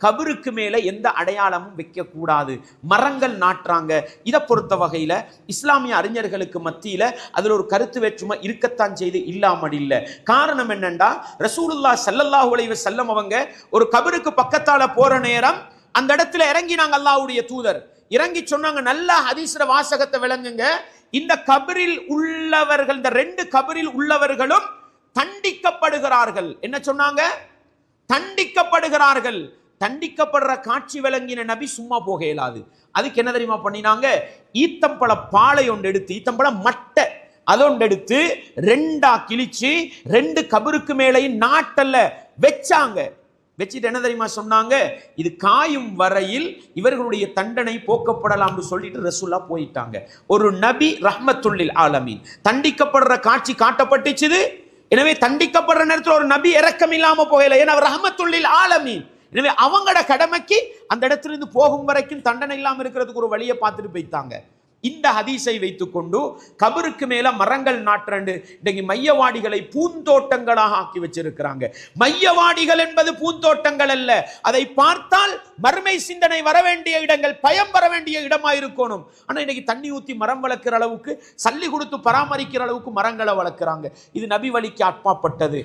கபருக்கு மேல எந்த அடையாளமும் வைக்க கூடாது, மரங்கள் நாட்டுறாங்க. இதை பொறுத்த வகையில இஸ்லாமிய அறிஞர்களுக்கு மத்தியில அதுல ஒரு கருத்து வேற்றுமை இருக்கத்தான் செய்து இல்லாமல் இல்லை. காரணம் என்னண்டா, ரசூலுல்லாஹ் ஸல்லல்லாஹு அலைஹி வஸல்லம் அவங்க ஒரு கபருக்கு பக்கத்தால போற நேரம் அந்த இடத்துல இறங்கினாங்க. அல்லாஹ்வுடைய தூதர் இறங்கி சொன்னாங்க, நல்ல ஹதீஸ்ல வாசகத்தை விளங்குங்க, இந்த கபரில் உள்ளவர்கள், இந்த ரெண்டு கபரில் உள்ளவர்களும் தண்டிக்கப்படுகிறார்கள். என்ன சொன்னாங்க? தண்டிக்கப்படுகிறார்கள். தண்டிக்கப்படுற காட்சி விளங்கின நபி சும்மா போக இயலாது. அதுக்கு என்ன தெரியுமா பண்ணினாங்க? ஈத்தம்பழ பாலை ஒன்று எடுத்து, ஈத்தம்பழ மட்டை அதொன்று எடுத்து ரெண்டா கிழிச்சு ரெண்டு கபருக்கு மேலையும் நாட்டல்ல வச்சாங்க. வச்சுட்டு என்ன தெரியுமா சொன்னாங்க? இது காயும் வரையில் இவர்களுடைய தண்டனை போக்கப்படலாம் சொல்லிட்டு ரசூலா போயிட்டாங்க. ஒரு நபி ரஹ்மத்துல்லில் ஆலமீன், தண்டிக்கப்படுற காட்சி காட்டப்பட்டுச்சு. எனவே தண்டிக்கப்படுற நேரத்தில் ஒரு நபி இரக்கம் இல்லாம போகல, ஏன்னா அவர் ரஹ்மத்துல்லில் ஆலமீன். எனவே அவங்களோட கடமைக்கு அந்த இடத்துல இருந்து போகும் வரைக்கும் தண்டனை இல்லாம இருக்கிறதுக்கு ஒரு வழியை பார்த்துட்டு போயிட்டாங்க. இந்த ஹதீஸை வைத்துக்கொண்டு கபருக்கு மேல மரங்கள் நாட்டுறண்டு இன்னைக்கு மையவாடிகளை பூந்தோட்டங்களாக ஆக்கி வச்சிருக்கிறாங்க. மையவாடிகள் என்பது பூந்தோட்டங்கள் அல்ல. அதை பார்த்தால் மறுமை சிந்தனை வர வேண்டிய இடங்கள், பயம் வர வேண்டிய இடமா இருக்கணும். ஆனா இன்னைக்கு தண்ணி ஊத்தி மரம் வளர்க்கிற அளவுக்கு, சல்லி கொடுத்து பராமரிக்கிற அளவுக்கு மரங்களை வளர்க்கிறாங்க. இது நபி வழிக்கு அப்பாற்பட்டது.